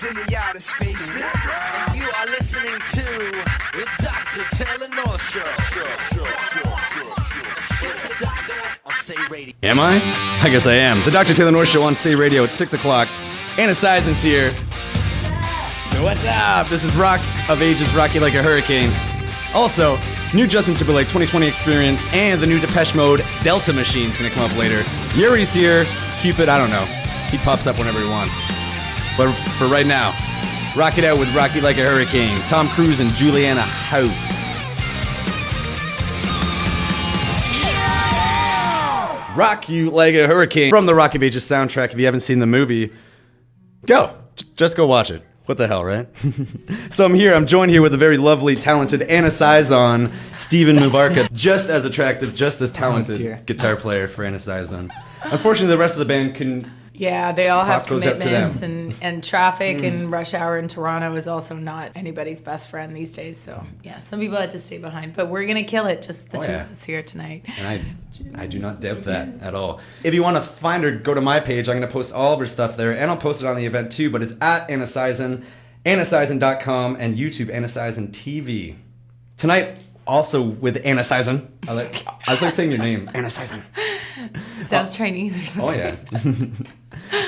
in the outer spaces, and you are listening to the Dr. Taylor North Show. It's the Doctor on Say Radio. Am I? I guess I am. The Dr. Taylor North Show on Say Radio at 6 o'clock. Anna Saizon's here. What's up? This is Rock of Ages, Rocky Like a Hurricane. Also, new Justin Timberlake 2020 experience and the new Depeche Mode Delta Machine's gonna come up later. Yuri's here. Cupid, I don't know. He pops up whenever he wants. But for right now, rock it out with Rocky Like a Hurricane. Tom Cruise and Juliana Howe. Rock You Like a Hurricane from the Rock of Ages soundtrack. If you haven't seen the movie, go. Just go watch it. What the hell, right? So I'm joined here with a very lovely, talented Anna Saizon, Steven Mubarka, just as attractive, just as talented guitar player for Anna Saizon. Unfortunately, the rest of the band couldn't. Yeah, they all have goes up to commitments, and traffic and rush hour in Toronto is also not anybody's best friend these days. So yeah, some people had to stay behind, but we're gonna kill it. Just the two of us here tonight. And I do not doubt that at all. If you want to find her, go to my page. I'm gonna post all of her stuff there, and I'll post it on the event too. But it's at Anna Saizon, AnnaSaizon.com, and YouTube Anna Saizon TV. Tonight, also with Anna Saizon. I was like saying your name, Anna Saizon. Sounds Chinese or something. Oh yeah.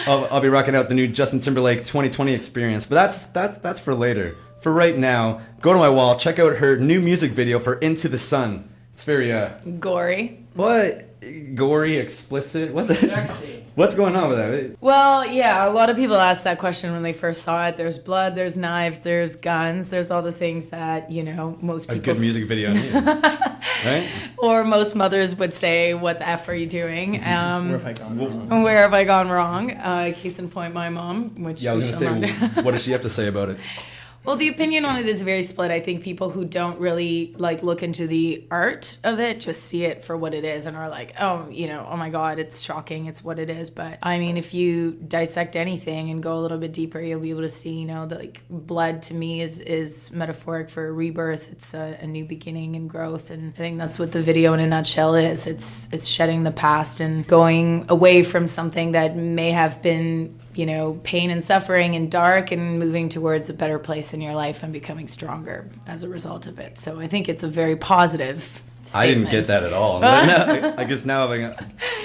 I'll be rocking out the new Justin Timberlake 2020 experience, but that's for later. For right now, go to my wall, check out her new music video for Into the Sun. It's very Gory. What? Gory, explicit? What's going on with that? Well, yeah, a lot of people asked that question when they first saw it. There's blood, there's knives, there's guns, there's all the things that, most people... A good music video needs, right? Or most mothers would say, what the F are you doing? Where have I gone wrong? Where have I gone wrong? Case in point, my mom, which yeah, I was going to say, what does she have to say about it? Well, the opinion on it is very split. I think people who don't really look into the art of it just see it for what it is and are like, oh my God, it's shocking, it's what it is. But I mean, if you dissect anything and go a little bit deeper, you'll be able to see, that blood to me is metaphoric for rebirth. It's a new beginning and growth, and I think that's what the video in a nutshell is. It's shedding the past and going away from something that may have been pain and suffering and dark, and moving towards a better place in your life and becoming stronger as a result of it. So I think it's a very positive statement. I didn't get that at all. I guess now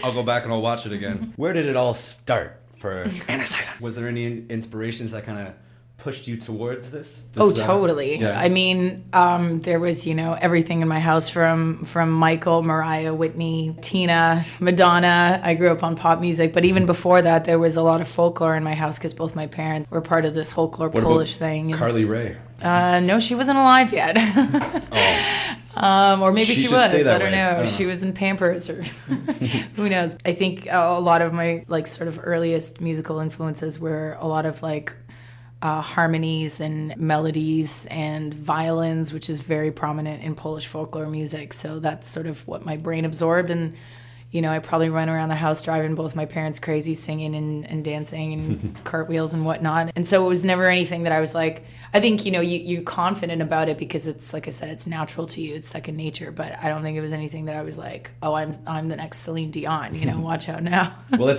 I'll go back and I'll watch it again. Where did it all start for Anna Saizon? Was there any inspirations that kind of pushed you towards this? Oh, totally. Yeah. I mean, there was, everything in my house from Michael, Mariah, Whitney, Tina, Madonna. I grew up on pop music, but even before that, there was a lot of folklore in my house because both my parents were part of this folklore Polish thing. Carly Rae? No, she wasn't alive yet. Or maybe she was. I don't know. She was in Pampers, or who knows. I think a lot of my sort of earliest musical influences were a lot of harmonies and melodies and violins, which is very prominent in Polish folklore music. So that's sort of what my brain absorbed. And, I probably run around the house driving both my parents crazy, singing and dancing and cartwheels and whatnot. And so it was never anything that I was like, I think, you're confident about it because it's, like I said, it's natural to you. It's second nature. But I don't think it was anything that I was like, oh, I'm the next Celine Dion, watch out now. Well,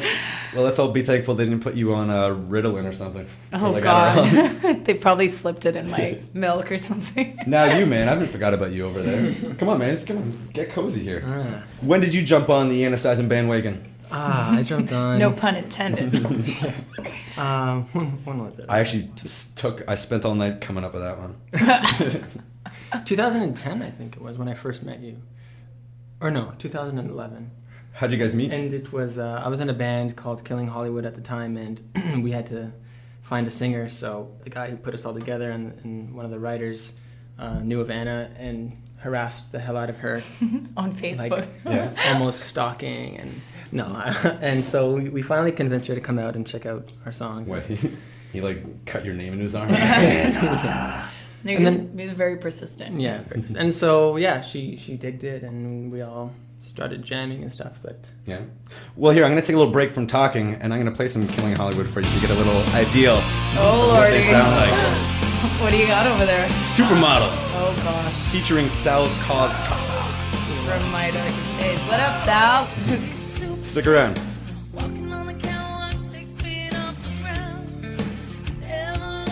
let's all be thankful they didn't put you on Ritalin or something. Oh, God. They probably slipped it in my milk or something. Now you, man. I haven't forgot about you over there. Come on, man. Come on. Get cozy here. When did you jump on the Anna Saizon bandwagon? I jumped on... No pun intended. When was it? I actually I spent all night coming up with that one. 2010, I think it was, when I first met you. Or no, 2011. How'd you guys meet? And it was, I was in a band called Killing Hollywood at the time, and we had to find a singer, so the guy who put us all together and one of the writers knew of Anna and harassed the hell out of her. On Facebook. Almost stalking, and so we finally convinced her to come out and check out our songs. What, he cut your name into his arm? He was very persistent. Yeah, and so she digged it, and we all started jamming and stuff. But yeah, well, here I'm gonna take a little break from talking, and I'm gonna play some Killing Hollywood for you so you get a little idea of what they sound like. What do you got over there? Supermodel. Oh gosh. Featuring Sal Costa. From My Darkest Days. What up, Sal? Stick around. Walking on the catwalk, 6 feet off the ground. Never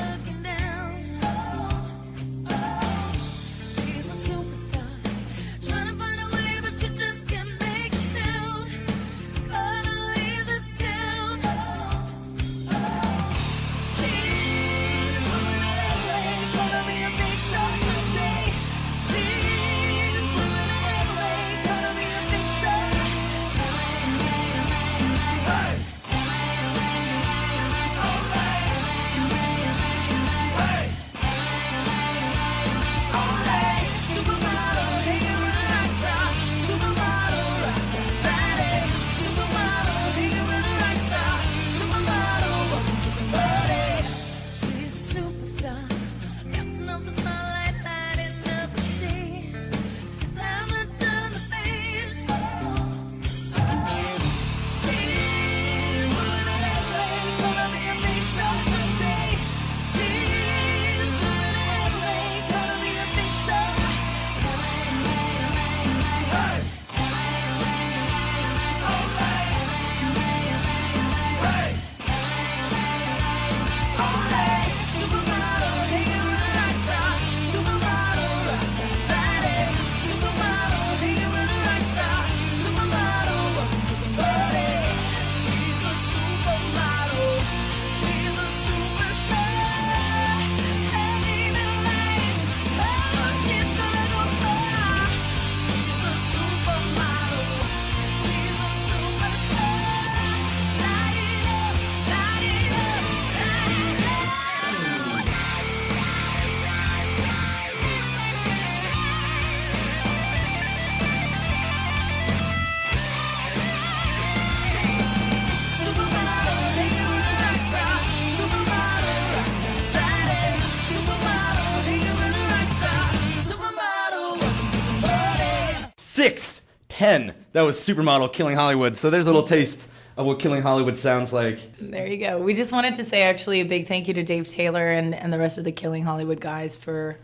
10. That was Supermodel-Killing Hollywood. So there's a little taste of what Killing Hollywood sounds like. There you go. We just wanted to say actually a big thank you to Dave Taylor and the rest of the Killing Hollywood guys for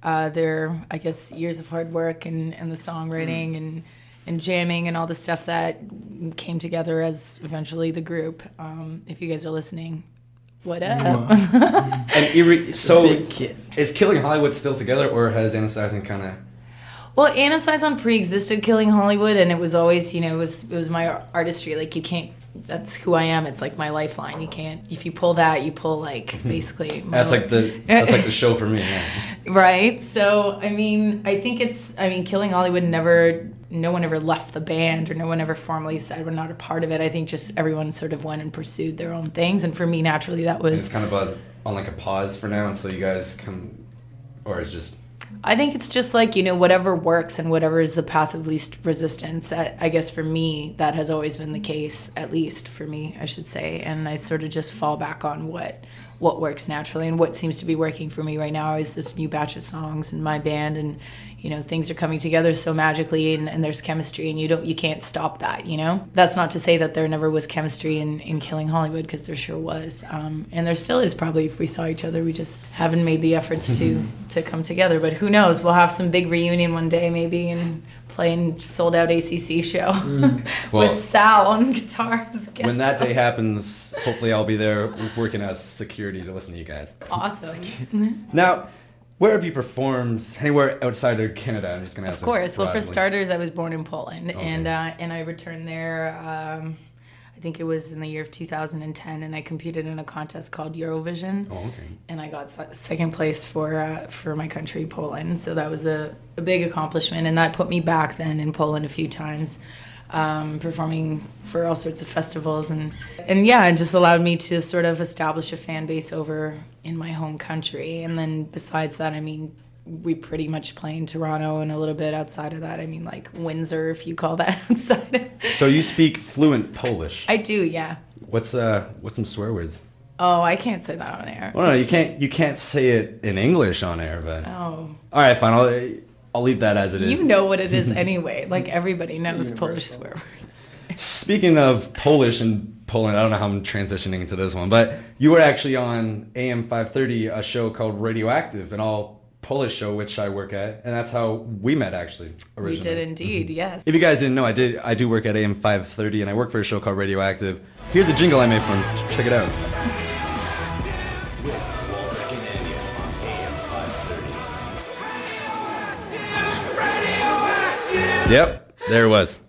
their, I guess, years of hard work and the songwriting and jamming and all the stuff that came together as eventually the group. If you guys are listening, what up? And Yuri, so Big kiss. is Killing Hollywood still together, or has Anna Saizon kind of... Well, Anna Saizon pre-existed Killing Hollywood, and it was always, it was my artistry. Like, you can't, that's who I am. It's like my lifeline. You can't, if you pull that, you pull like basically. That's like the show for me. Yeah. Right. So, I think Killing Hollywood no one ever left the band, or no one ever formally said we're not a part of it. I think just everyone sort of went and pursued their own things. And for me, naturally, that was... It's kind of on like a pause for now until you guys come, or it's just... I think it's just like, whatever works and whatever is the path of least resistance. I guess for me, that has always been the case, at least for me, I should say. And I sort of just fall back on what works naturally, and what seems to be working for me right now is this new batch of songs in my band, and things are coming together so magically, and there's chemistry, and you can't stop that. That's not to say that there never was chemistry in Killing Hollywood, because there sure was, and there still is probably if we saw each other. We just haven't made the efforts to come together. But who knows? We'll have some big reunion one day maybe, and playing sold out ACC show with Sal on guitars. When that day happens, hopefully I'll be there working as security to listen to you guys. Awesome. Now, where have you performed? Anywhere outside of Canada? I'm just gonna ask. Of course. Well, for broadly. starters, I was born in Poland, Okay. and I returned there. I think it was in the year of 2010, and I competed in a contest called Eurovision. Oh, okay. And I got second place for my country, Poland. So that was a big accomplishment, and that put me back then in Poland a few times, performing for all sorts of festivals, and yeah, it just allowed me to sort of establish a fan base over in my home country. And then besides that, we pretty much play in Toronto, and a little bit outside of that. Like Windsor, if you call that outside. So you speak fluent Polish? I do, yeah. What's some swear words? Oh, I can't say that on air. Well, no, you can't say it in English on air, but... Oh. All right, fine. I'll leave that as it is. You know what it is anyway. Like, everybody knows Polish swear words. Speaking of Polish and Poland, I don't know how I'm transitioning into this one, but you were actually on AM 530, a show called Radioactive, an all Polish show which I work at, and that's how we met actually originally. We did indeed, yes. If you guys didn't know, I do work at AM 530, and I work for a show called Radioactive. Here's a jingle I made for him. Check it out. Yep, there it was.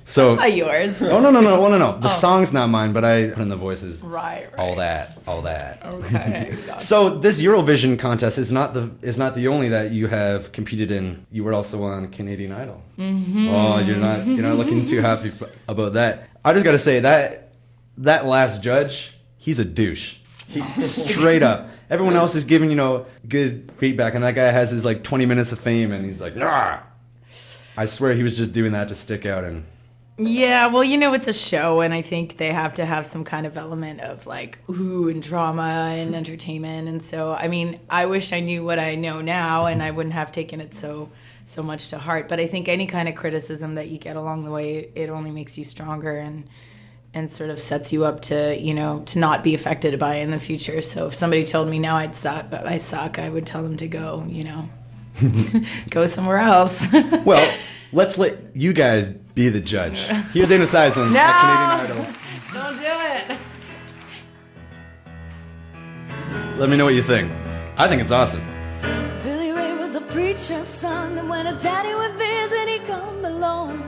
So Not yours. oh no. The song's not mine, but I put in the voices. Right. All that. Okay. Gotcha. So this Eurovision contest is not the only that you have competed in. You were also on Canadian Idol. Mm-hmm. Oh, you're not looking too happy about that. I just got to say that last judge, he's a douche. He straight up. Everyone else is giving good feedback, and that guy has his 20 minutes of fame, and he's like, nah. I swear he was just doing that to stick out and. Yeah, well, it's a show, and I think they have to have some kind of element of and drama and entertainment. And so, I wish I knew what I know now, and I wouldn't have taken it so much to heart. But I think any kind of criticism that you get along the way, it only makes you stronger and sort of sets you up to, to not be affected by it in the future. So if somebody told me now I suck, I would tell them to go, go somewhere else. Well, let's let you guys be the judge. Here's Anna Saizon at Canadian Idol. Don't do it. Let me know what you think. I think it's awesome. Billy Ray was a preacher's son, and when his daddy would visit, he'd come alone.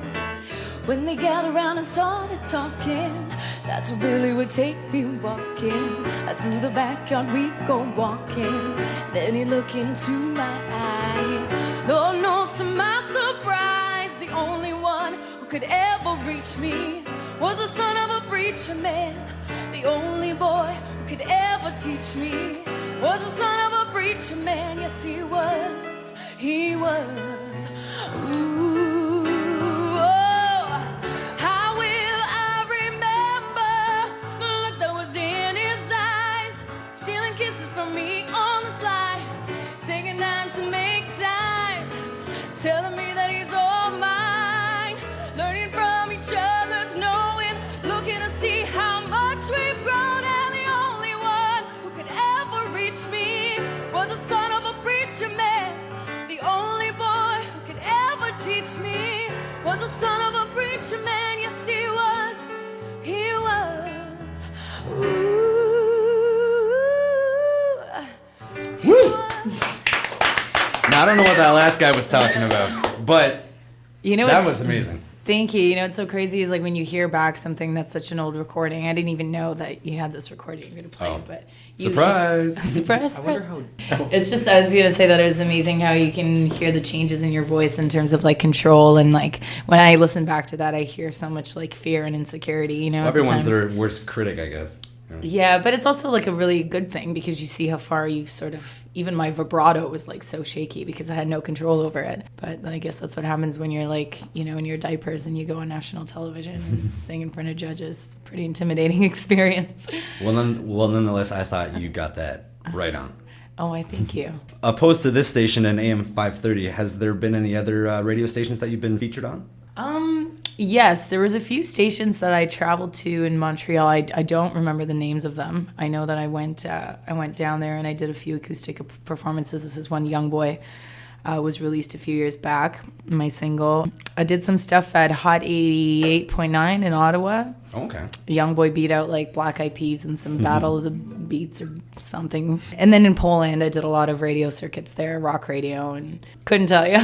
When they gathered around and started talking, that's where Billy would take me walking. Through the backyard we'd go walking. Then he'd look into my eyes. Lord knows to my surprise, the only one who could ever reach me was the son of a preacher man. The only boy who could ever teach me was the son of a preacher man. Yes, he was. Ooh, oh, how will I remember the look that was in his eyes, stealing kisses from me on the slide, taking time to make time, telling me that he's all mine, learning such a man, yes he was. He was. Ooh. Woo! Now, I don't know what that last guy was talking about, but You know, that what's- was amazing. Thank you. You know, what's so crazy is like when you hear back something that's such an old recording. I didn't even know that you had this recording you're going to play, Oh. but you Surprise! surprise, I wonder surprise. how. It's just, I was going to say that it was amazing how you can hear the changes in your voice in terms of like control. And like when I listen back to that, I hear so much like fear and insecurity, you know. at the Everyone's times. their worst critic, I guess. Yeah, but it's also like a really good thing because you see how far you've sort of, even my vibrato was like so shaky because I had no control over it. But I guess that's what happens when you're like, you know, in your diapers and you go on national television and sing in front of judges. It's a pretty intimidating experience. Well, nonetheless, I thought you got that right on. Oh, I thank you. Opposed to this station and AM 530, has there been any other radio stations that you've been featured on? Yes, there was a few stations that I traveled to in Montreal. I don't remember the names of them. I know that I went down there and I did a few acoustic performances. This is one Young Boy was released a few years back, my single. I did some stuff at Hot 88.9 in Ottawa. Okay. Young Boy beat out like Black Eyed Peas in some Battle of the Beats or something. And then in Poland, I did a lot of radio circuits there, rock radio, and couldn't tell you.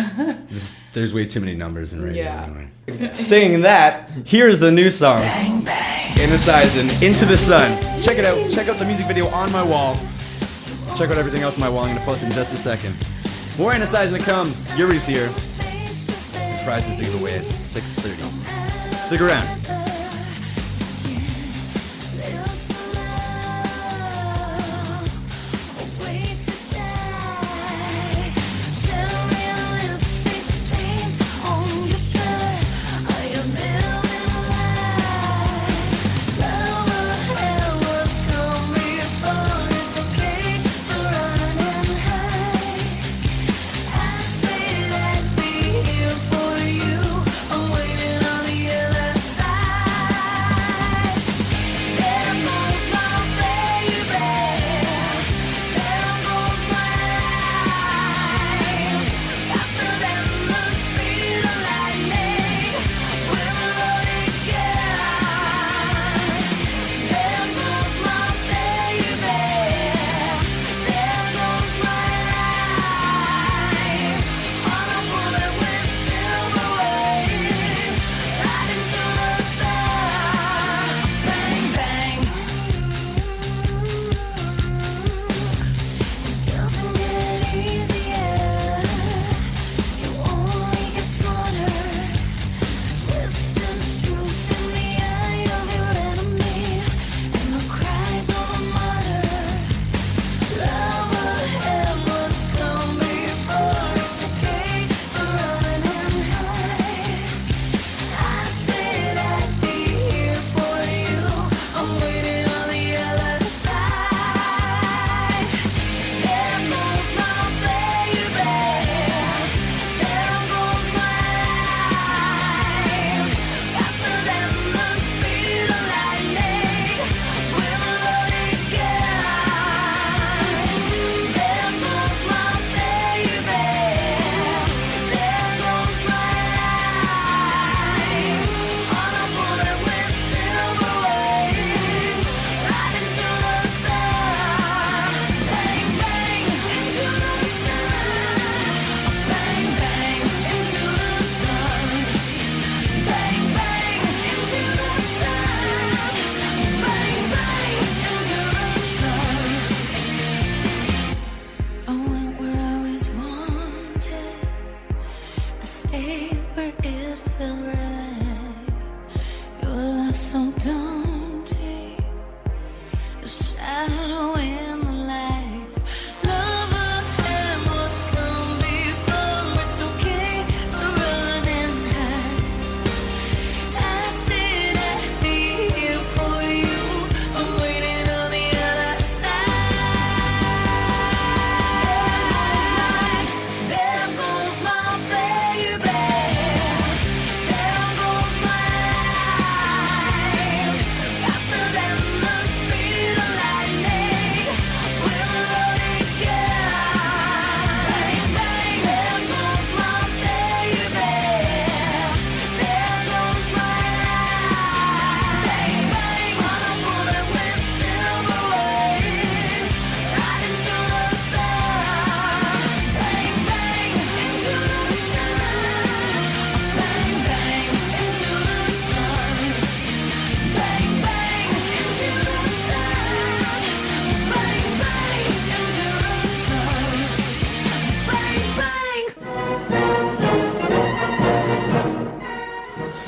There's way too many numbers in radio. Yeah. Anyway. Saying that, here's the new song. Bang, bang. Anna Saizon, Into the Sun. Check it out. Check out the music video on my wall. Check out everything else on my wall. I'm going to post it in just a second. More Anna Saizon to come. Yuri's here. The prizes to give away at 6:30. Stick around.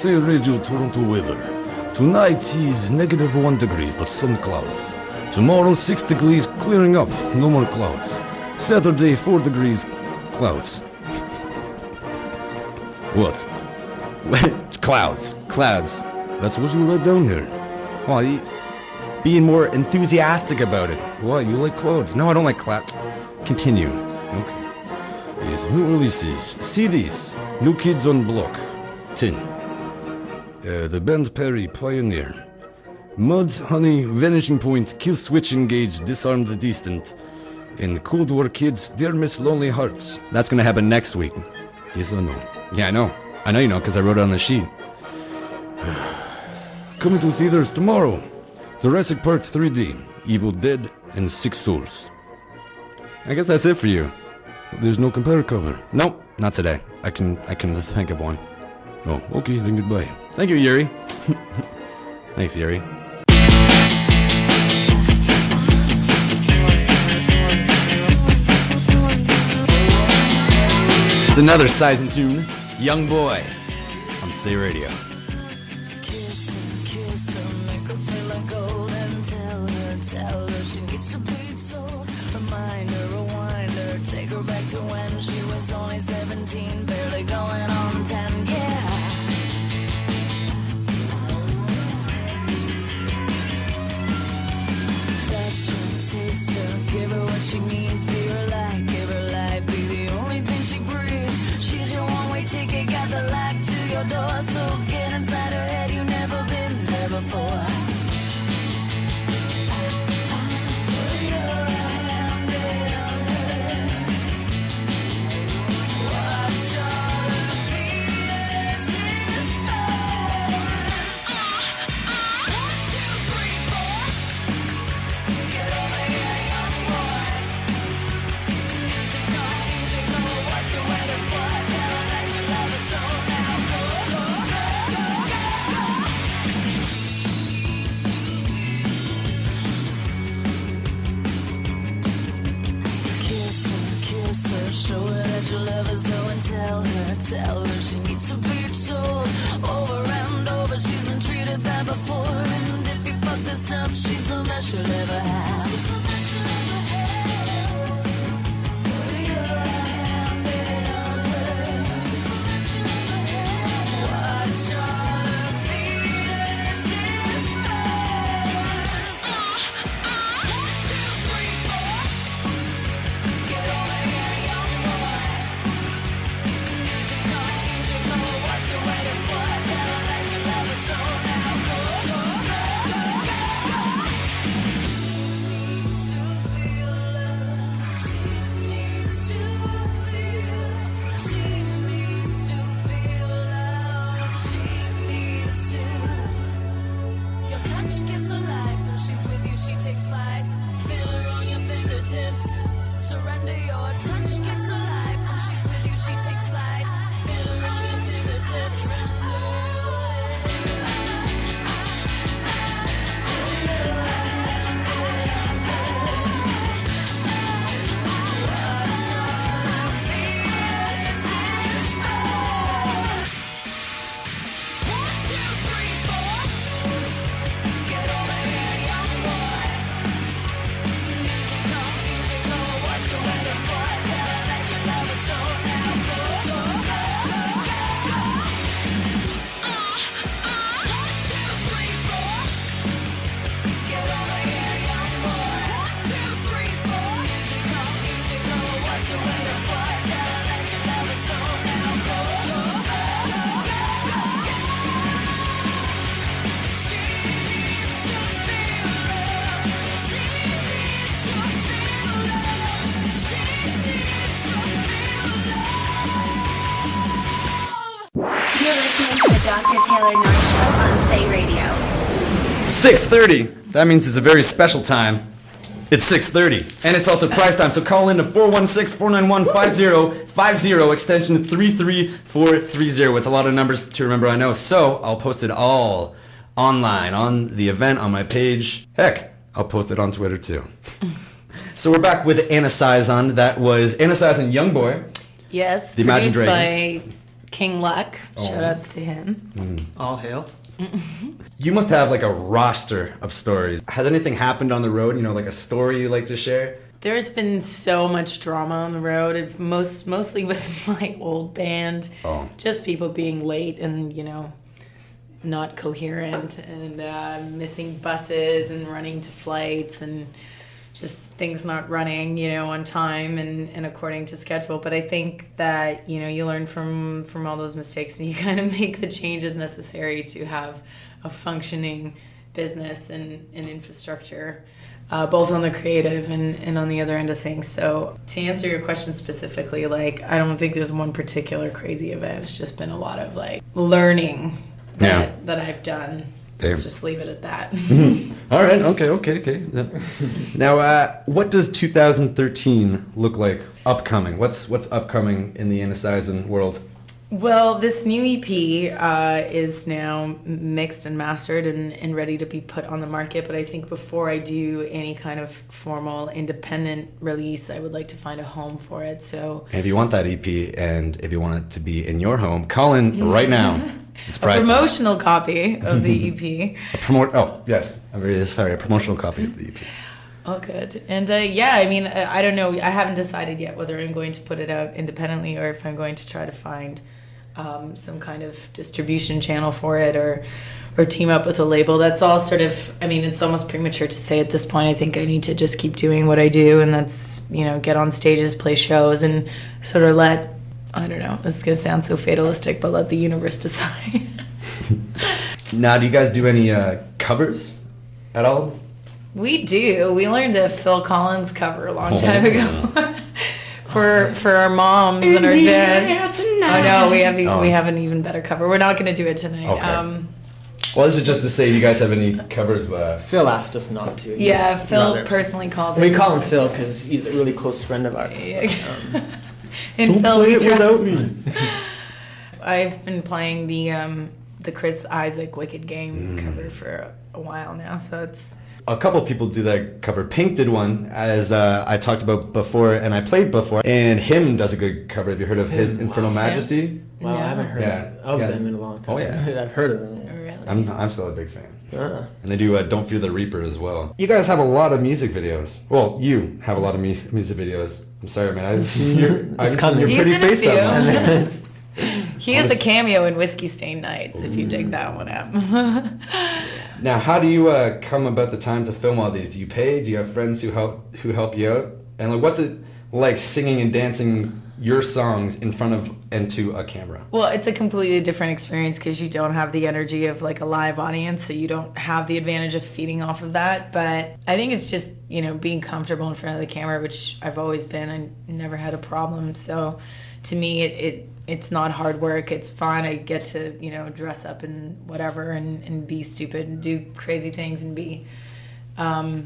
Say Radio Toronto weather. Tonight is -1 degrees, but some clouds. Tomorrow 6 degrees, clearing up, no more clouds. Saturday 4 degrees, clouds. What? Clouds. Clouds. That's what you write down here. Well, being more enthusiastic about it. Why, you like clouds? No, I don't like clouds. Continue. Okay. Yes, new releases. CDs. New Kids on Block. 10. The band Perry, Pioneer. Mud, Honey, Vanishing Point, Kill Switch Engage, Disarm the Distant. And Cold War Kids, Dear Miss Lonely Hearts. That's gonna happen next week. Yes, I know. Yeah, I know. I know you know, because I wrote it on the sheet. Coming to theaters tomorrow. Jurassic Park 3D, Evil Dead, and Six Souls. I guess that's it for you. There's no compare cover. Nope, not today. I can think of one. Oh, okay, then goodbye. Thank you, Yuri. Thanks, Yuri. It's another Cyzon tune, Young Boy, on Say Radio. Kiss her, make her feel like gold and tell her she needs to be told. Remind her, rewind her, take her back to when she was only 17, barely going on 10, yeah. Touch her, taste her, give her what she needs, be her light, give her life, be the only thing she breathes. She's your one-way ticket, got the lock to your door, so get inside her head, you've never been there before. Put your hand in hers. Watch all her fears disperse. 1, 2, 3, 4. Get over here, young boy. Easy go, what you waiting for? Tell her that you love her so now. Go, go, go, go, go. Kiss her, show her that you love her so, and tell her she needs to be told. Over and over, she's been treated bad before, and if you fuck this up, she's the best you'll ever have. Put your hand in hers. Watch all her fears disperse. 1, 2, 3, 4. Get over here, young boy. Easy go, what you waiting for? Tell her that you love her so now. Go, go, go, go, go, go. She needs to feel love. She needs to feel love. She needs to. Your touch gives her life. When she's with you, she takes flight. Feel her on your fingertips. Surrender, your touch gives her life. When she's with you, she takes flight. Feel her on your fingertips. Watch all her fears disperse. 1, 2, 3, 4. Get over here, young boy. Easy go, what you waiting for? Tell her that you love her so now. Go, go, go, go, go, go. 1, 2, 3, 4. Get over here, young boy. 1, 2, 3, 4. Easy go, what you waiting for? Tell her that you love her so now. Go, go, go, go, go, go. She needs to feel love. She needs to feel love. She needs to feel love. You're listening to the Dr. Taylor North Show on Say Radio. 6:30. That means it's a very special time. It's 6:30, and it's also prize time. So call in to 416-491-5050, extension 33430. It's a lot of numbers to remember, I know. So I'll post it all online on the event on my page. Heck, I'll post it on Twitter too. So we're back with Anna Saizon. That was Anna Saizon, Young Boy. Yes, The Imagine produced Dragons. by King Luck. Shout outs to him. All hail. You must have like a roster of stories. Has anything happened on the road? You know, like a story you like to share? There's been so much drama on the road, mostly with my old band. Oh. Just people being late and, you know, not coherent and missing buses and running to flights and just things not running, you know, on time and according to schedule. But I think that, you know, you learn from all those mistakes and you kind of make the changes necessary to have a functioning business and infrastructure, both on the creative and on the other end of things. So to answer your question specifically, like, I don't think there's one particular crazy event. It's just been a lot of like learning that I've done. Damn. Let's just leave it at that. All right. Okay. Now, what does 2013 look like upcoming? What's upcoming in the Anna Saizon world? Well, this new EP is now mixed and mastered and ready to be put on the market. But I think before I do any kind of formal independent release, I would like to find a home for it. So And if you want that EP and if you want it to be in your home, call in right now. It's a priced. promotional copy of the EP. Oh, yes. I'm very sorry. A promotional copy of the EP. Oh, good. And yeah, I mean, I don't know. I haven't decided yet whether I'm going to put it out independently or if I'm going to try to find some kind of distribution channel for it or team up with a label. That's all sort of, I mean, it's almost premature to say at this point. I think I need to just keep doing what I do, and that's, you know, get on stages, play shows, and sort of let, I don't know, this is going to sound so fatalistic, but let the universe decide. Now, do you guys do any covers at all? We do. We learned a Phil Collins cover a long time ago. For our moms and our dads. Oh no, we have an even better cover. We're not going to do it tonight. Okay. Well, this is just to say, do you guys have any covers? Phil asked us not to. Yeah, He's Phil rather- personally called him. We call him Phil because he's a really close friend of ours. Yeah. But, And Phil, we try- without me. I've been playing the Chris Isaac Wicked Game cover for a while now, so it's. A couple people do that cover. Pink did one, as I talked about before, and I played before. And Him does a good cover. Have you heard of his Infernal Majesty? Wow, I haven't heard of Yeah. them in a long time. Oh, yeah. I've heard of them. Really? I'm still a big fan. Ah. And they do Don't Fear the Reaper as well. You guys have a lot of music videos. Well, you have a lot of music videos. I'm sorry, man. I've seen your He's pretty in a face few. that much. He has a cameo in Whiskey Stained Nights, if you dig that one up. Now, how do you come about the time to film all these? Do you pay? Do you have friends who help you out? And like, what's it like singing and dancing your songs in front of and to a camera? Well, it's a completely different experience because you don't have the energy of like a live audience, so you don't have the advantage of feeding off of that. But I think it's just, you know, being comfortable in front of the camera, which I've always been. I never had a problem. So to me, it's not hard work. It's fun. I get to, you know, dress up and whatever and be stupid and do crazy things and be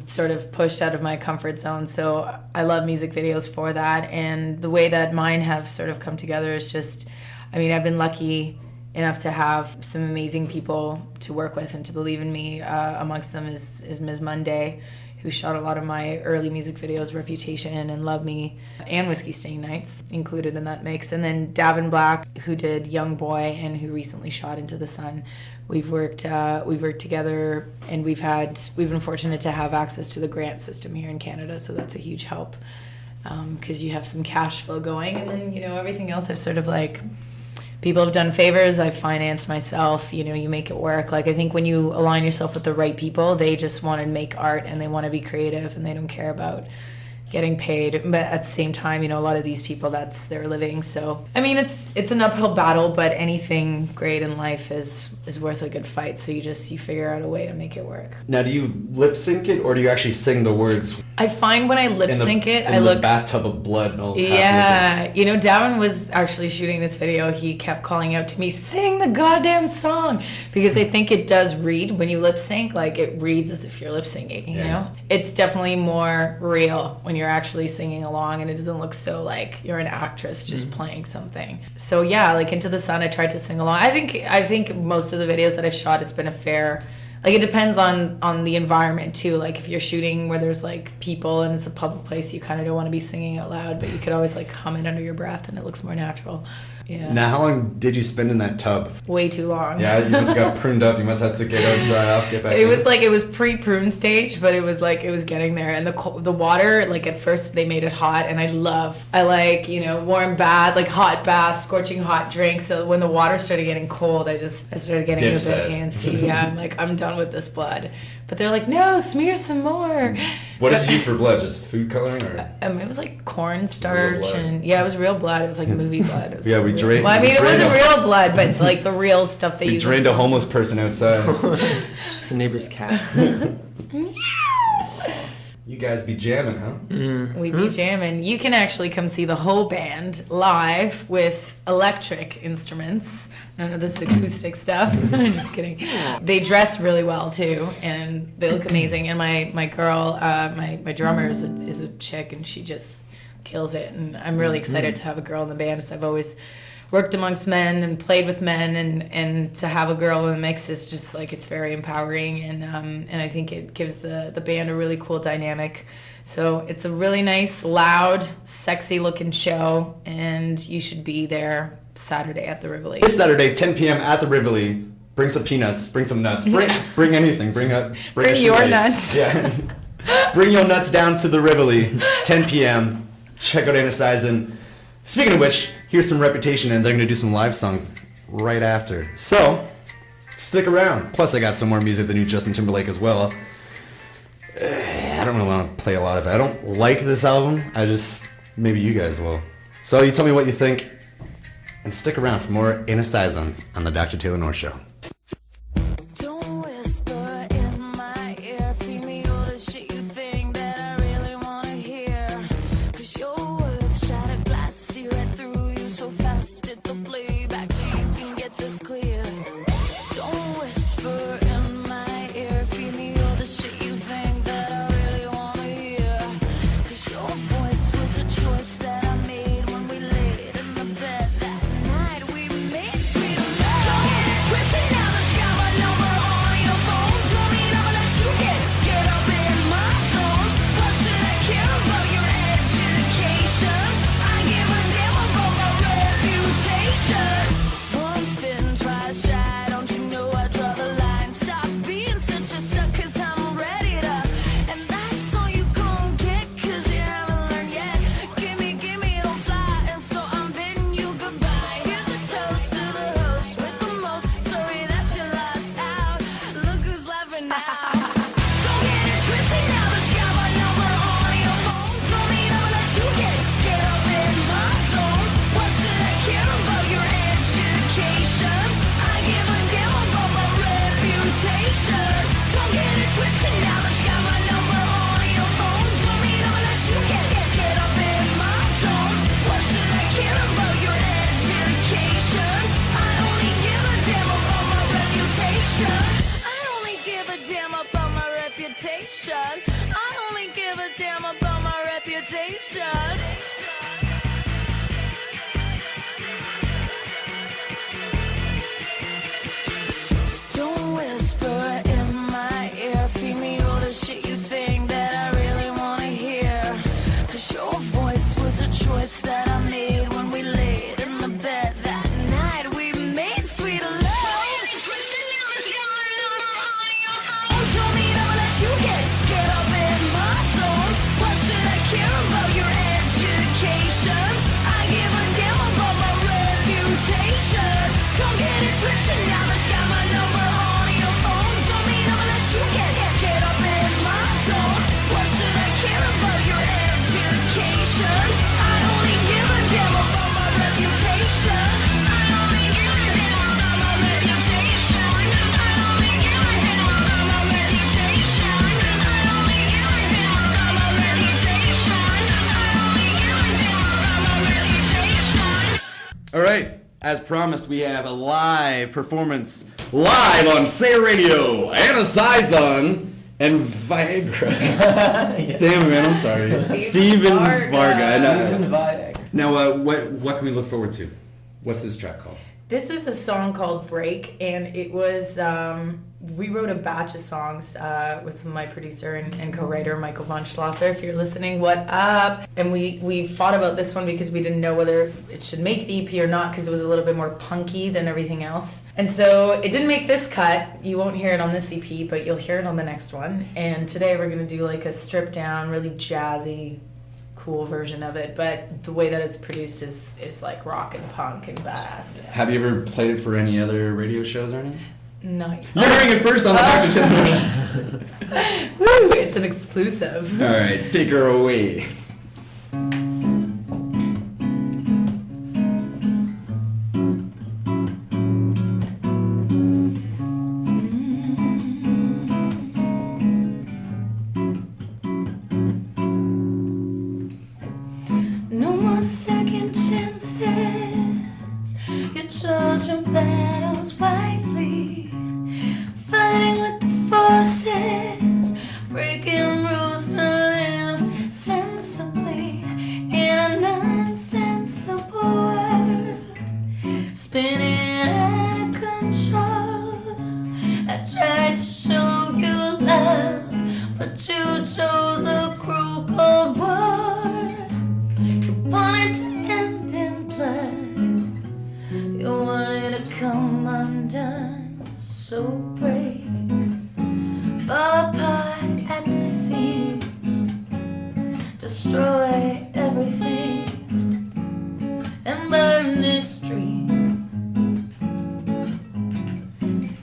sort of pushed out of my comfort zone. So I love music videos for that. And the way that mine have sort of come together is just, I mean, I've been lucky enough to have some amazing people to work with and to believe in me. Amongst them is Ms. Monday, who shot a lot of my early music videos, Reputation and Love Me, and Whiskey Stained Nights included in that mix. And then Davin Black, who did Young Boy and who recently shot Into the Sun. We've worked together, and we've been fortunate to have access to the grant system here in Canada, so that's a huge help because you have some cash flow going, and then, you know, everything else I've sort of like, people have done favors, I've financed myself, you know, you make it work. Like, I think when you align yourself with the right people, they just want to make art and they want to be creative and they don't care about getting paid. But at the same time, you know, a lot of these people, that's their living. So, I mean, it's an uphill battle, but anything great in life is worth a good fight. So you figure out a way to make it work. Now, do you lip sync it or do you actually sing the words? I find when I lip sync it, I in look the bathtub of blood. And all Yeah, you know, Davin was actually shooting this video. He kept calling out to me, "Sing the goddamn song," because I think it does read when you lip sync, like it reads as if you're lip syncing. You know, it's definitely more real when you're actually singing along, and it doesn't look so like you're an actress just playing something. So yeah, like Into the Sun, I tried to sing along. I think most of the videos that I've shot, it's been a fair. Like, it depends on the environment too. Like, if you're shooting where there's like people and it's a public place, you kind of don't want to be singing out loud, but you could always like hum it under your breath and it looks more natural. Yeah. Now, how long did you spend in that tub? Way too long. Yeah, you must have got pruned up. You must have to get out, dry off, get back It in. was like, it was pre-prune stage, but it was getting there. And the water, like at first they made it hot, and I like, you know, warm baths, like hot baths, scorching hot drinks. So when the water started getting cold, I started getting a bit antsy. Yeah, I'm like, I'm done with this blood. But they're like, no, smear some more. What did you use for blood? Just food coloring? Or? It was like cornstarch, and yeah, it was real blood. It was like movie blood. It was Yeah, we real- drained- Well, I mean, we it wasn't drained real blood, but like the real stuff they We use. drained a homeless person outside. It's the neighbor's cats. You guys be jamming, huh? We be jamming. You can actually come see the whole band live with electric instruments. None of this acoustic stuff. I'm just kidding. They dress really well too, and they look amazing. And my girl, my drummer is a chick, and she just kills it. And I'm really excited to have a girl in the band, because I've always worked amongst men and played with men, and to have a girl in the mix is just like, it's very empowering, and I think it gives the band a really cool dynamic. So it's a really nice, loud, sexy looking show, and you should be there Saturday at the Rivoli. This Saturday, 10 p.m. at the Rivoli. Bring some peanuts, bring some nuts, bring anything, bring a your shoelace. nuts. Yeah. Bring your nuts down to the Rivoli, 10 p.m. Check out Anna Saizon. Speaking of which, here's some Reputation, and they're going to do some live songs right after. So, stick around. Plus, I got some more music, the new Justin Timberlake as well. I don't really want to play a lot of it. I don't like this album. Maybe you guys will. So, you tell me what you think, and stick around for more Anna Saizon on the Dr. Taylor North Show. Don't whisper in my ear, feed me all the shit you think that I really wanna hear. 'Cause your words shatter glass, see right through you so fast. Hit the playback so you can get this clear. Don't whisper in my ear, feed me all the shit you think that I really wanna hear. 'Cause your voice was a choice that I made when we laid in the bed that night. We made sweet love. Don't get it twisted now, that you got my number on your phone. Told me never let you get up in my zone. What should I care about your education? I give a damn about my reputation. Once bitten, twice shy, don't you know I draw the line? Stop being such a suck, 'cause I'm ready to. And that's all you gon' get, 'cause you haven't learned yet. Gimme, don't fly, and so I'm bidding you goodbye. Here's a toast to the host with the most. Sorry that you lost out. Look who's laughing now. Don't get it twisted now, that you got my number on your phone. Told me never let you get up in my zone. What should I care about your education? I give a damn about my reputation. Don't get it twisted now, that you got my number on your phone. Told me never let you get up in my zone. What should I care about your education? I only give a damn about my reputation. I only give a damn about my reputation. I only give a damn about my reputation. Don't whisper in my ear, feed me all the shit you think that I really wanna hear. 'Cause your voice was a choice that I made when we laid in the bed that night. We made sweet love. Told me never let you get up in my zone. What should I care about your education? I give a damn about my reputation. Don't get it twisted now, that you got my number on your phone. Told me never let you get up in my zone. What should I care about your education? I only give a damn about my reputation. I only give a damn about my reputation. I only give a damn about my reputation. I only give a damn about my reputation. I only give a damn about my reputation. All right, as promised, we have a live performance live on Say Radio. Anna Saizon and Viagra. Damn it, man, I'm sorry. Steven Varga. Now, what can we look forward to? What's this track called? This is a song called Break, and it was we wrote a batch of songs with my producer and co-writer Michael von Schlosser. If you're listening, what up? And we fought about this one because we didn't know whether it should make the EP or not because it was a little bit more punky than everything else. And so it didn't make this cut. You won't hear it on this EP, but you'll hear it on the next one. And today we're gonna do like a stripped down, really jazzy, cool version of it. But the way that it's produced is like rock and punk and badass. Have you ever played it for any other radio shows or anything? No. You're hearing it first on the Dr. Taylor. Woo! It's an exclusive. All right, take her away. No more second chances. You chose your battles wisely. Fighting with the forces, breaking rules to live sensibly in a nonsensible world. Spinning out of control. I tried to show you love, but you chose a cruel cold war. You wanted to end in blood. You wanted to come undone, so break, fall apart at the seams, destroy everything, and burn this dream.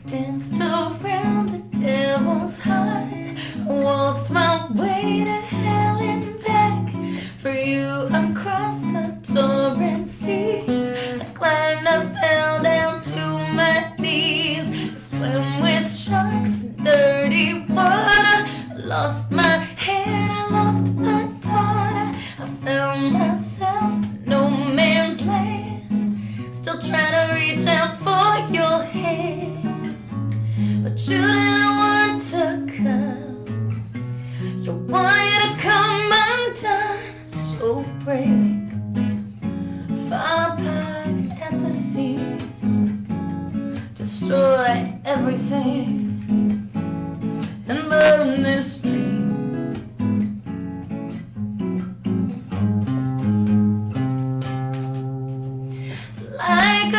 Danced around the devil's heart, waltzed my way to hell and back. For you, I crossed the torrent seas. I climbed, I fell down to my knees. I swam with sharks in dirty water. I lost my head, I lost my daughter. I found myself in no man's land. Still trying to reach out for your hand, but you didn't want to come. You wanted to come undone, so break, fall apart at the seams, destroy everything, and burn this dream. Like a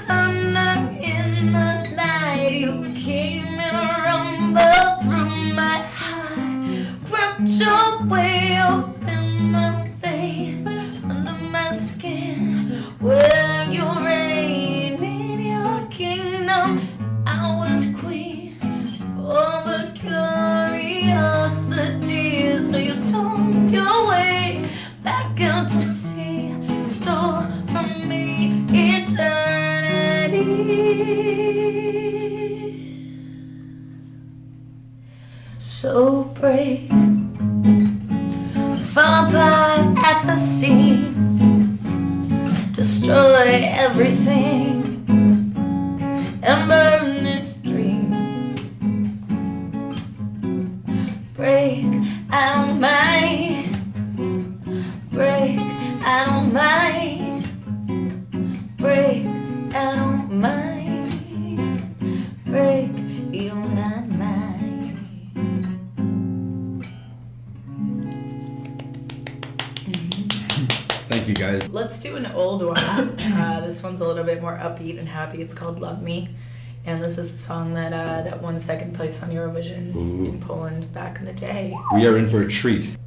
thunder in the night, you came and rumbled through my heart, wrapped your way up in my veins, under my skin, where you reign in your kingdom. I was queen for the curiosity, so you stormed your way back out to sea, stole from me eternity. So break, fall apart at the seams, destroy everything, and burn this dream. Break, I don't mind. Break, I don't mind. Break, I don't mind. Break, you're not mine. Thank you, guys. Let's do an old one. This one's a little bit more upbeat and happy. It's called Love Me. And this is the song that won second place on Eurovision in Poland back in the day. We are in for a treat.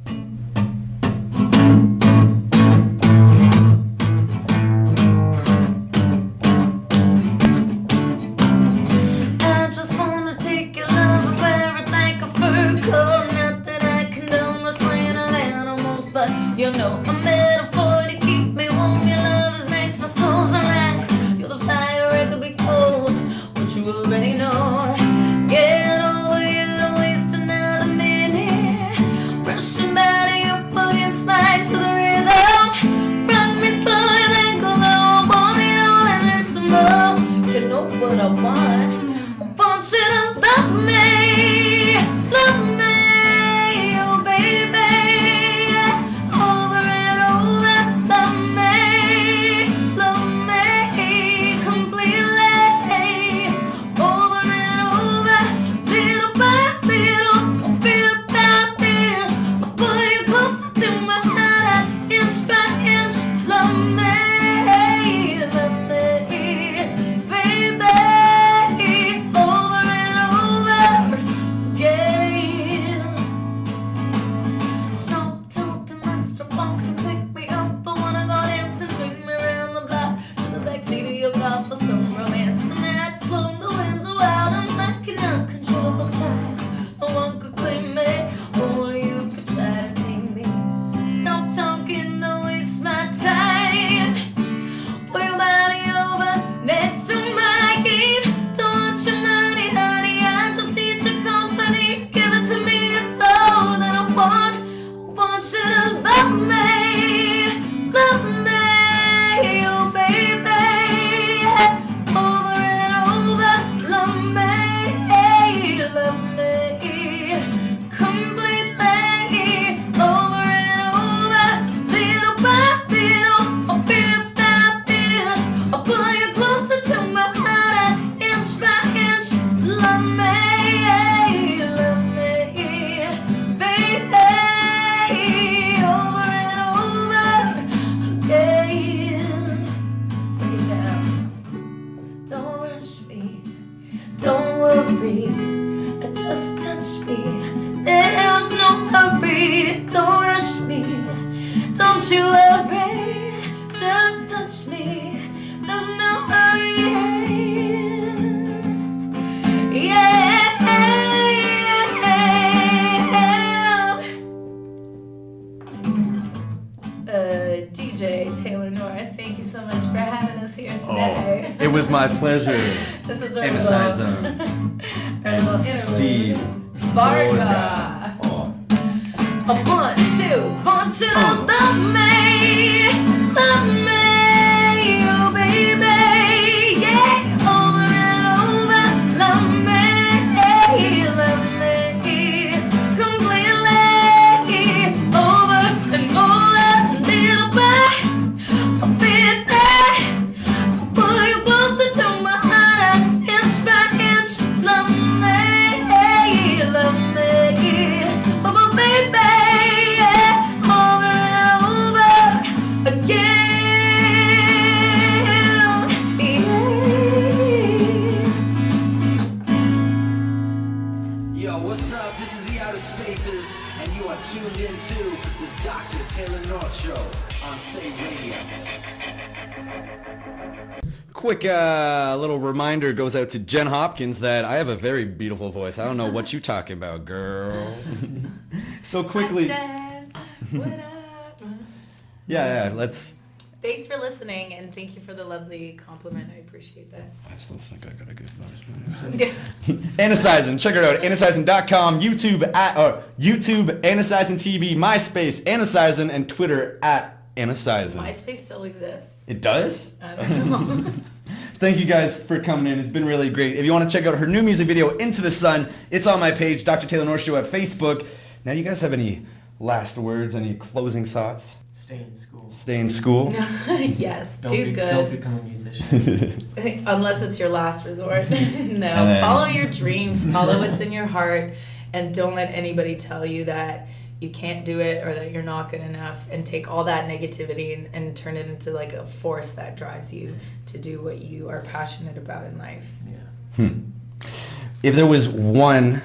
I just wanna take your love and wear it like a fur coat. Not that I condone the slaying of animals, but you know a metaphor to keep me warm. Your love is nice, my soul's alright. You're the fire, it could be cold, but you already know. Get over you, don't waste another minute. Rushing over and over again. Break it down. Don't rush me, don't worry, just touch me. There's no hurry, don't rush me, don't you worry, just touch me. There's no hurry. DJ Taylor North, thank you so much for having us here today. It was my pleasure. This is our Anna little, Saizon our and little interlude. Steve. Varga. Oh. A 1, 2, want you to love me, oh baby, yeah, over and over, love me, completely, over and over, little bit, a bit there, pull you closer to my heart, inch by inch, love me, oh baby. Yo, what's up? This is the Outer Spacers, and you are tuned into the Dr. Taylor North Show on Say Radio. Quick little reminder goes out to Jen Hopkins that I have a very beautiful voice. I don't know what you talking about, girl. So quickly. What up? Yeah, let's. Thanks for listening, and thank you for the lovely compliment. I appreciate that. I still think I got a good voice. Anna Saizon, check her out. AnnaSaizon.com, YouTube Anna Saizon TV, MySpace Anna Saizon, and Twitter at Anna Saizon. MySpace still exists. It does? I don't know. Thank you guys for coming in. It's been really great. If you want to check out her new music video, Into the Sun, it's on my page, Dr. Taylor North Show at Facebook. Now, you guys have any last words, any closing thoughts? Stay in school. Stay in school? Yes, do good. Don't become a musician. Unless it's your last resort. No, follow your dreams, follow what's in your heart, and don't let anybody tell you that you can't do it or that you're not good enough, and take all that negativity and turn it into like a force that drives you to do what you are passionate about in life. Yeah. If there was one,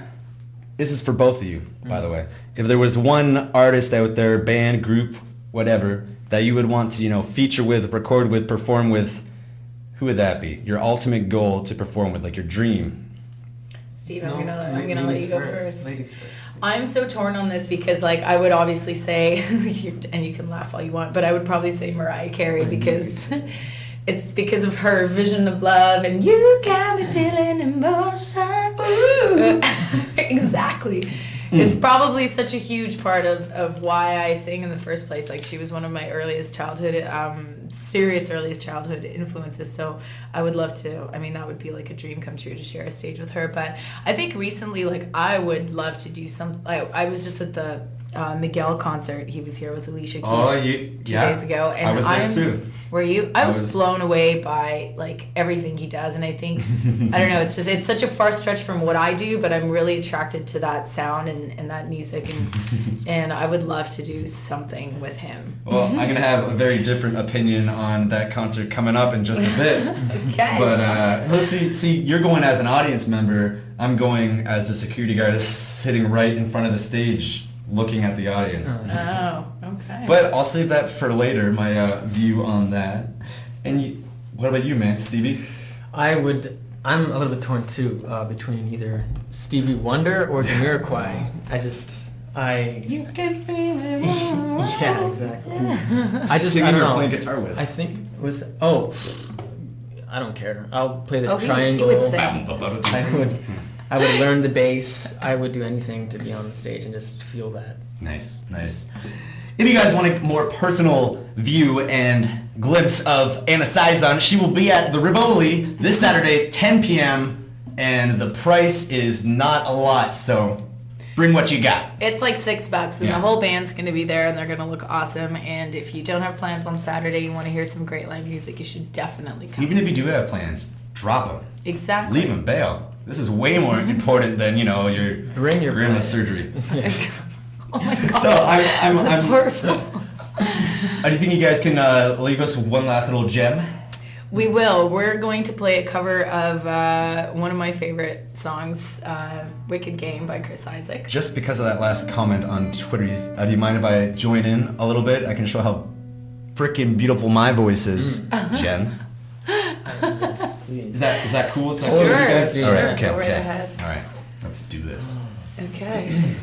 this is for both of you, by the way. If there was one artist out there, band, group, whatever, that you would want to, feature with, record with, perform with, who would that be? Your ultimate goal to perform with, like your dream. Steve, I'm gonna let you go first. Ladies first. I'm so torn on this because, like, I would obviously say, and you can laugh all you want, but I would probably say Mariah Carey because it's because of her vision of love and you got me feeling emotion. Exactly. It's probably such a huge part of why I sing in the first place. Like, she was one of my earliest childhood influences. So I would love to, that would be like a dream come true to share a stage with her. But I think recently, like, I would love to do I was just at the Miguel concert. He was here with Alicia Keys 2 days ago. And I was there too. Were you? I was blown away by like everything he does, and I think I don't know. It's such a far stretch from what I do, but I'm really attracted to that sound and that music, and I would love to do something with him. Well, I'm gonna have a very different opinion on that concert coming up in just a bit. Okay. But let's see, you're going as an audience member. I'm going as a security guard, sitting right in front of the stage, looking at the audience. Oh, okay. But I'll save that for later, my view on that. And what about you, man, Stevie? I'm a little bit torn too, between either Stevie Wonder or Jamiroquai. You can feel it. Yeah, exactly. Singing I don't or know. playing guitar with? I think I don't care. I'll play the He triangle. would sing. I would learn the bass. I would do anything to be on the stage and just feel that. Nice. If you guys want a more personal view and glimpse of Anna Saizon, she will be at the Rivoli this Saturday, 10 p.m., and the price is not a lot, so bring what you got. It's like $6, and the whole band's going to be there, and they're going to look awesome. And if you don't have plans on Saturday, you want to hear some great live music, you should definitely come. Even if you do have plans, drop them. Exactly. Leave them, bail. This is way more important than, your Bring your grandma's plans. surgery. Oh my god. So I'm That's horrible. do you think you guys can leave us one last little gem? We will. We're going to play a cover of one of my favorite songs, Wicked Game by Chris Isaak. Just because of that last comment on Twitter, do you mind if I join in a little bit? I can show how freaking beautiful my voice is, Jen. Is that cool? Is that cool with you guys? Sure. All right, okay, Go right okay. ahead. All right, let's do this. Okay.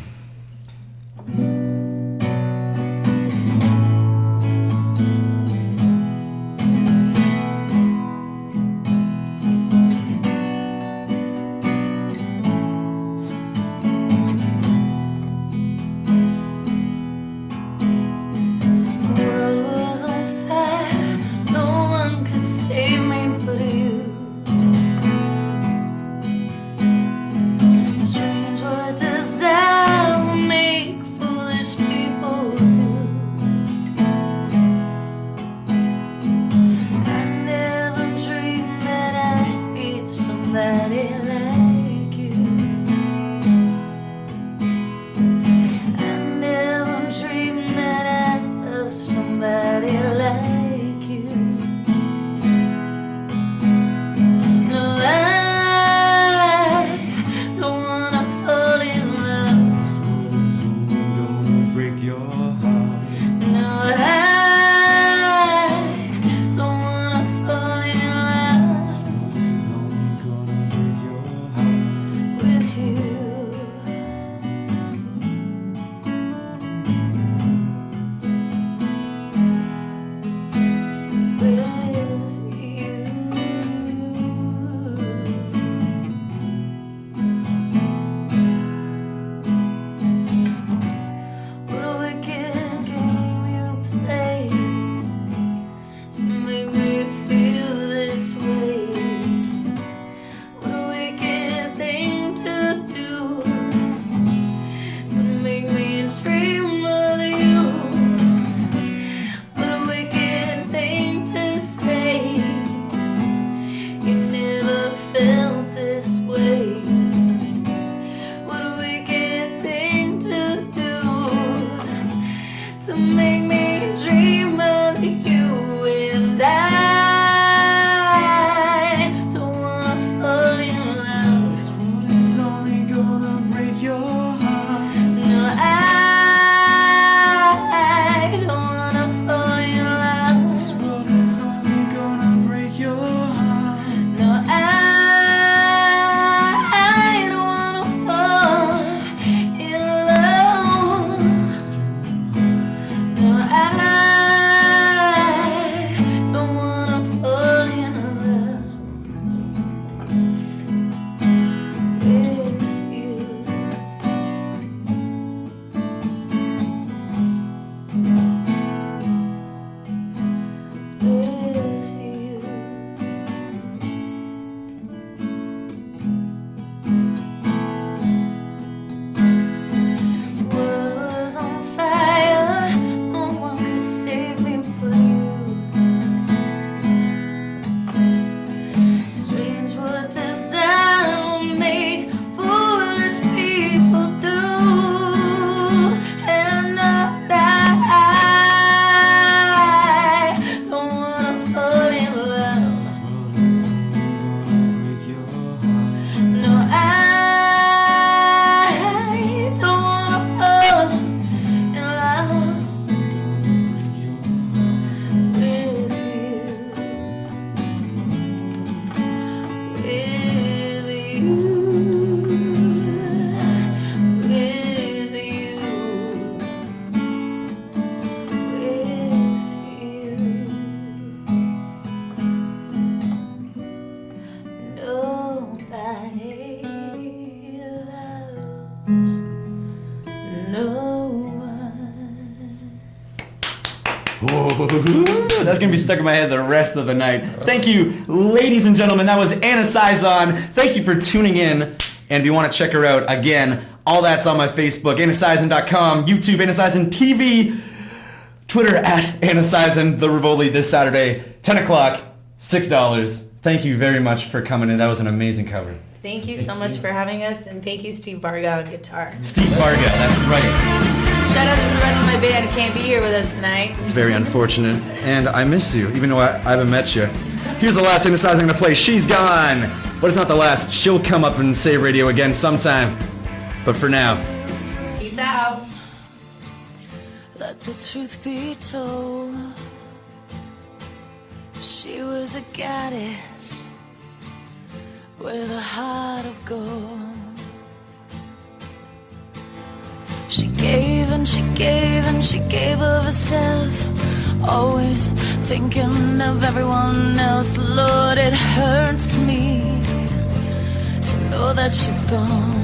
That's gonna be stuck in my head the rest of the night. Thank you, ladies and gentlemen. That was Anna Saizon. Thank you for tuning in. And if you want to check her out, again, all that's on my Facebook, AnnaSaizon.com, YouTube, Anna Saizon TV, Twitter at Anna Saizon, the Rivoli this Saturday, 10 o'clock, $6. Thank you very much for coming in. That was an amazing cover. Thank you so much for having us, and thank you, Steve Varga, on guitar. Steve Varga, that's right. Dan can't be here with us tonight. It's very unfortunate, and I miss you, even though I haven't met you. Here's the last Anna Saizon I'm gonna play. She's gone, but it's not the last. She'll come up and say radio again sometime. But for now, Peace out. Let the truth be told, she was a goddess with a heart of gold. She gave and she gave and she gave of herself, always thinking of everyone else. Lord, it hurts me to know that she's gone.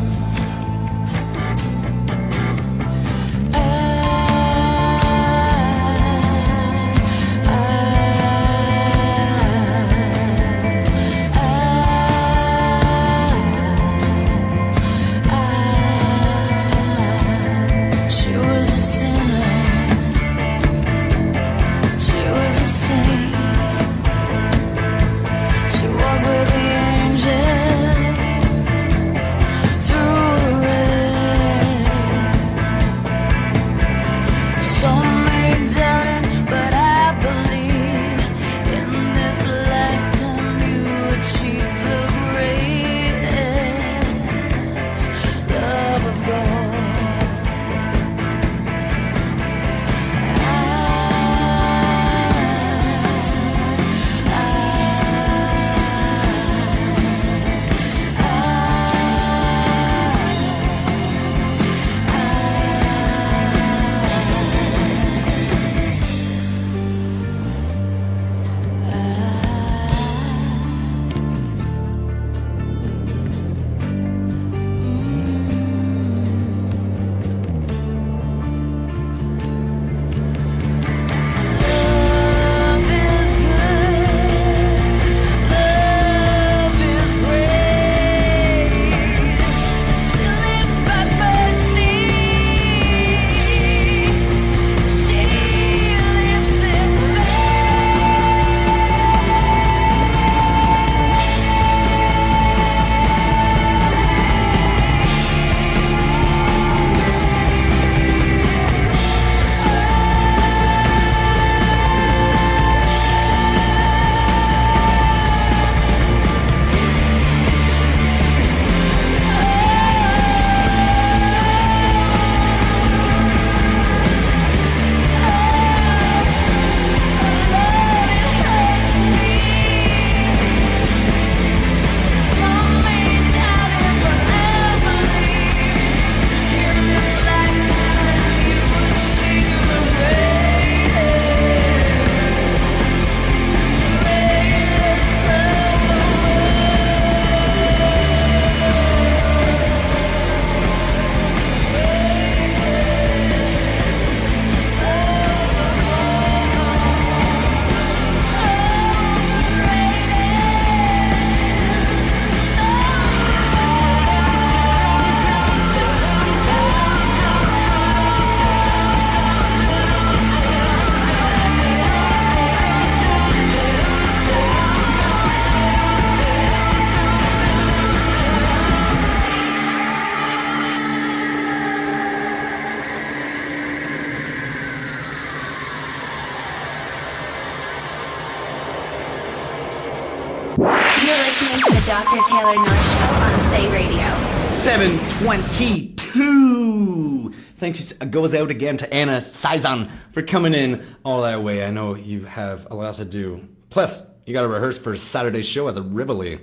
Dr. Taylor North Show on Say Radio. 722. Thanks goes out again to Anna Saizon for coming in all that way. I know you have a lot to do. Plus, you got to rehearse for Saturday's show at the Rivoli,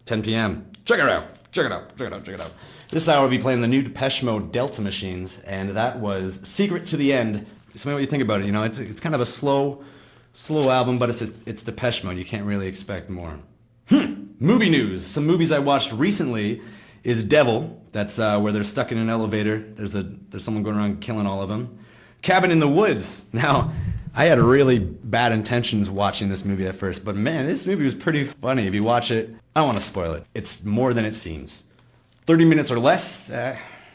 10 p.m. Check it out. Check it out. Check it out. Check it out. This hour we'll be playing the new Depeche Mode Delta Machines, and that was Secret to the End. Tell me what you think about it. You know, it's kind of a slow album, but it's Depeche Mode. You can't really expect more. Movie news. Some movies I watched recently is Devil. That's where they're stuck in an elevator. There's someone going around killing all of them. Cabin in the Woods. Now, I had really bad intentions watching this movie at first, but man, this movie was pretty funny. If you watch it, I don't want to spoil it. It's more than it seems. 30 minutes or less,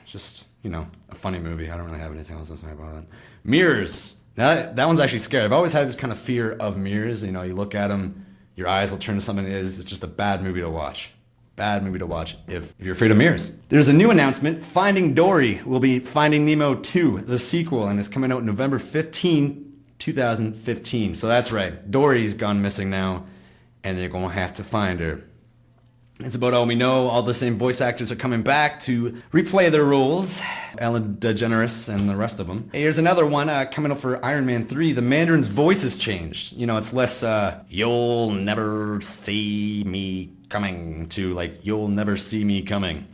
just, you know, a funny movie. I don't really have anything else to say about it. Mirrors. Now, that one's actually scary. I've always had this kind of fear of mirrors. You know, you look at them, your eyes will turn to something it is. It's just a bad movie to watch. bad movie to watch if you're afraid of mirrors. There's a new announcement. Finding Dory will be Finding Nemo 2, the sequel, and it's coming out November 15, 2015. So that's right. Dory's gone missing now, and they're going to have to find her. It's about all we know. All the same voice actors are coming back to replay their roles. Ellen DeGeneres and the rest of them. Here's another one coming up for Iron Man 3. The Mandarin's voice has changed. You know, it's less, you'll never see me coming, to like, you'll never see me coming.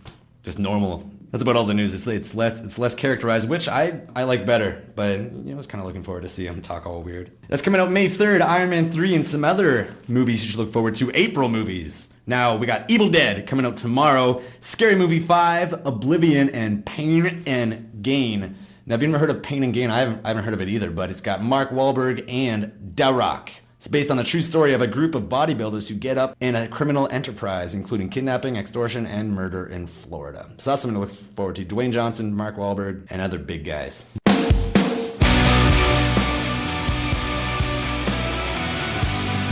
Just normal. That's about all the news. It's less characterized, which I like better. But I was kind of looking forward to see him talk all weird. That's coming out May 3rd. Iron Man 3 and some other movies you should look forward to. April movies. Now, we got Evil Dead coming out tomorrow, Scary Movie 5, Oblivion, and Pain and Gain. Now, have you ever heard of Pain and Gain? I haven't heard of it either, but it's got Mark Wahlberg and Da Rock. It's based on the true story of a group of bodybuilders who get up in a criminal enterprise, including kidnapping, extortion, and murder in Florida. So that's something to look forward to. Dwayne Johnson, Mark Wahlberg, and other big guys.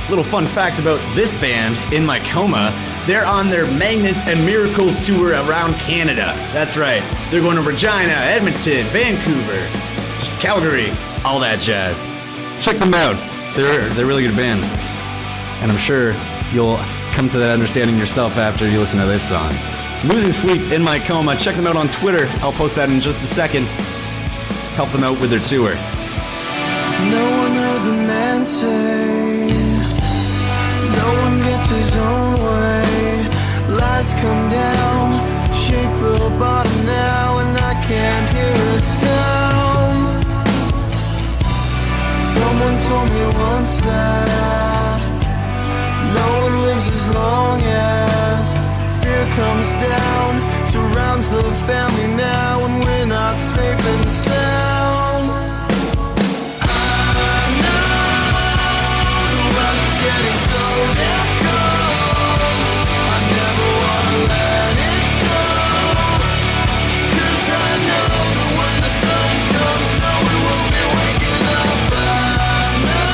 Little fun fact about this band, In My Coma, they're on their Magnets and Miracles tour around Canada. That's right. They're going to Regina, Edmonton, Vancouver, just Calgary, all that jazz. Check them out. They're a really good band. And I'm sure you'll come to that understanding yourself after you listen to this song. It's Losing Sleep, In My Coma. Check them out on Twitter. I'll post that in just a second. Help them out with their tour. No one heard the man say, no one gets his own way. Lies come down, shake the bottom now, and I can't hear a sound. Someone told me once that no one lives as long as fear comes down, surrounds the family now, and we're not safe and sound. Getting so damn cold, I never wanna let it go, 'cause I know that when the sun comes, no one will be waking up. I know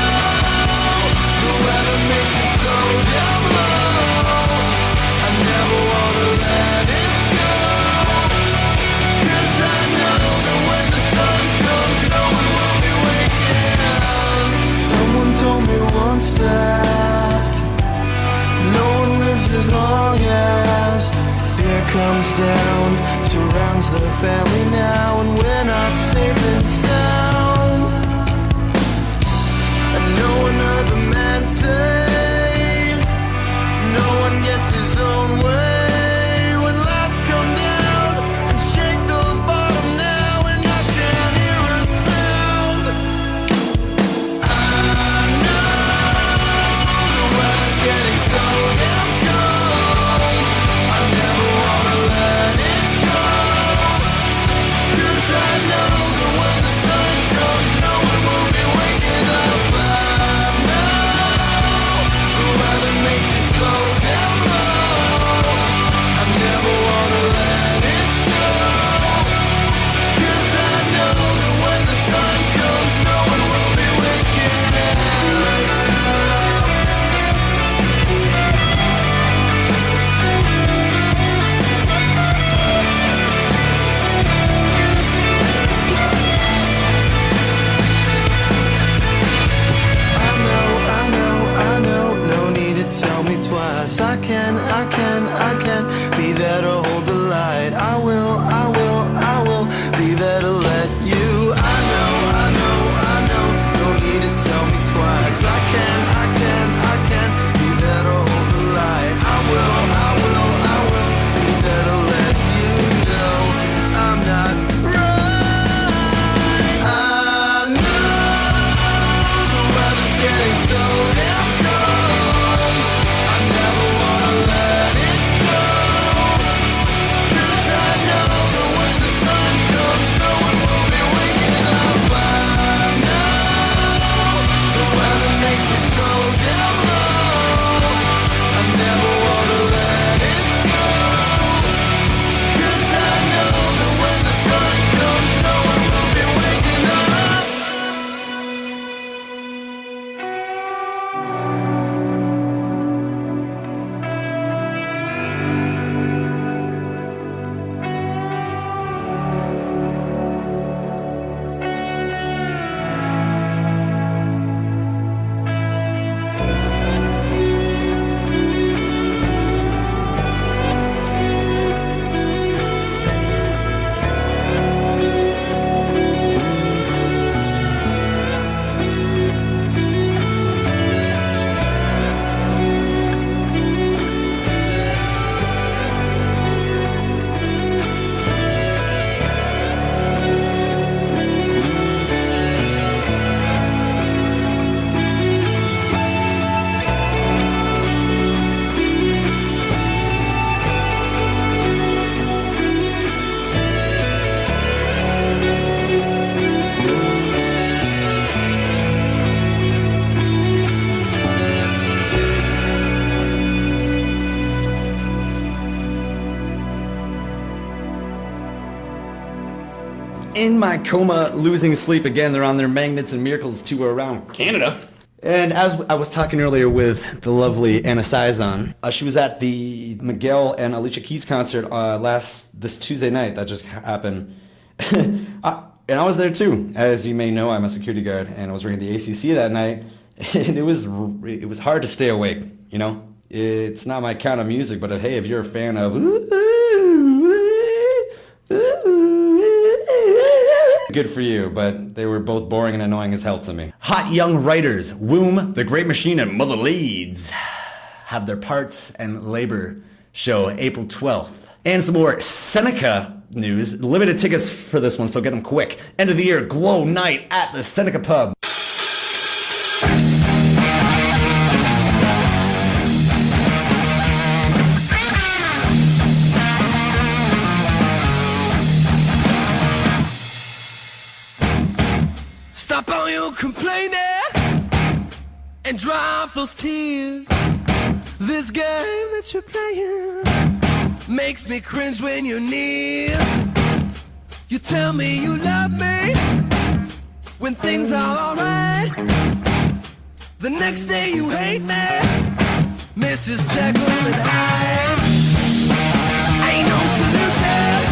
the weather makes it so damn low, I never wanna let it go, 'cause I know that when the sun in my coma, losing sleep again. They're on their Magnets and Miracles tour around Canada. And as I was talking earlier with the lovely Anna Saizon, she was at the Miguel and Alicia Keys concert this Tuesday night that just happened. And I was there too. As you may know, I'm a security guard, and I was ringing the ACC that night, and it was hard to stay awake, you know? It's not my kind of music, but hey, if you're a fan of good for you, but they were both boring and annoying as hell to me. Hot young writers, Womb, The Great Machine, and Mother Leeds have their Parts and Labor show April 12th. And some more Seneca news. Limited tickets for this one, so get them quick. End of the year glow night at the Seneca Pub. Stop all your complaining and dry off those tears. This game that you're playing makes me cringe when you're near. You tell me you love me when things are alright. The next day you hate me, Mrs. Jekyll and Hyde. Ain't no solution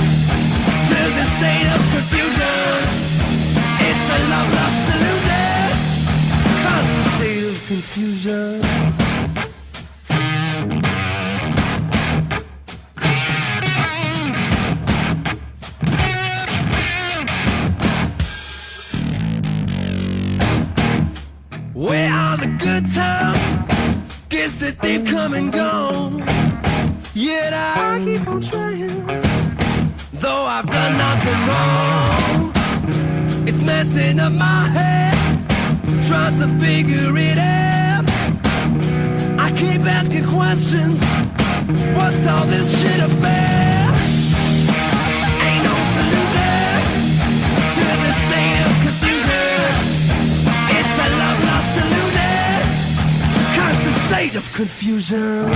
to this state of confusion. It's a love lost illusion, constant state of confusion. Where are the good times? Guess that they've come and gone. Yet I keep on trying, though I've done nothing wrong. It's messing up my head, trying to figure it out. I keep asking questions, what's all this shit about? Ain't no solution to this state of confusion. It's a love lost illusion, constant state of confusion.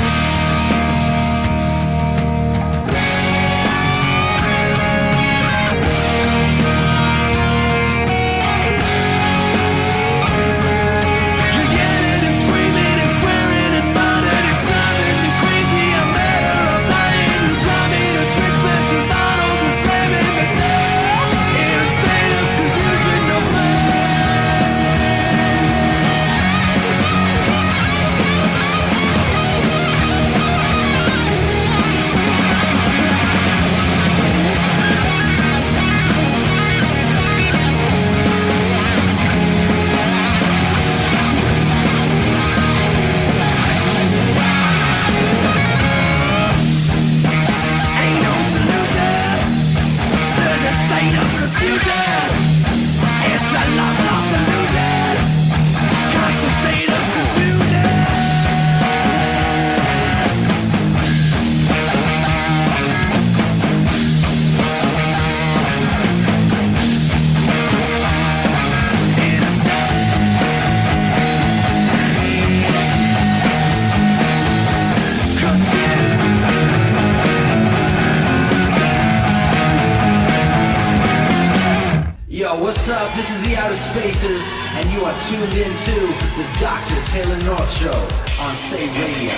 What's up? This is the Outer Spacers, and you are tuned into the Dr. Taylor North Show on Say Radio.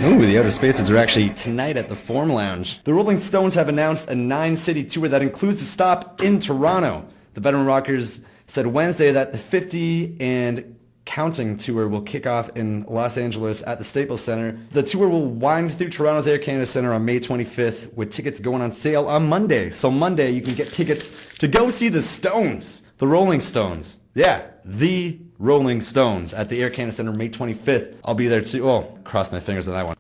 Ooh, the Outer Spacers are actually tonight at the Forum Lounge. The Rolling Stones have announced a 9-city tour that includes a stop in Toronto. The veteran rockers said Wednesday that the 50 and Counting tour will kick off in Los Angeles at the Staples Center. The tour will wind through Toronto's Air Canada Centre on May 25th, with tickets going on sale on Monday. So Monday, you can get tickets to go see the Stones, the Rolling Stones. Yeah, the Rolling Stones at the Air Canada Centre May 25th. I'll be there too. Oh, cross my fingers on that one.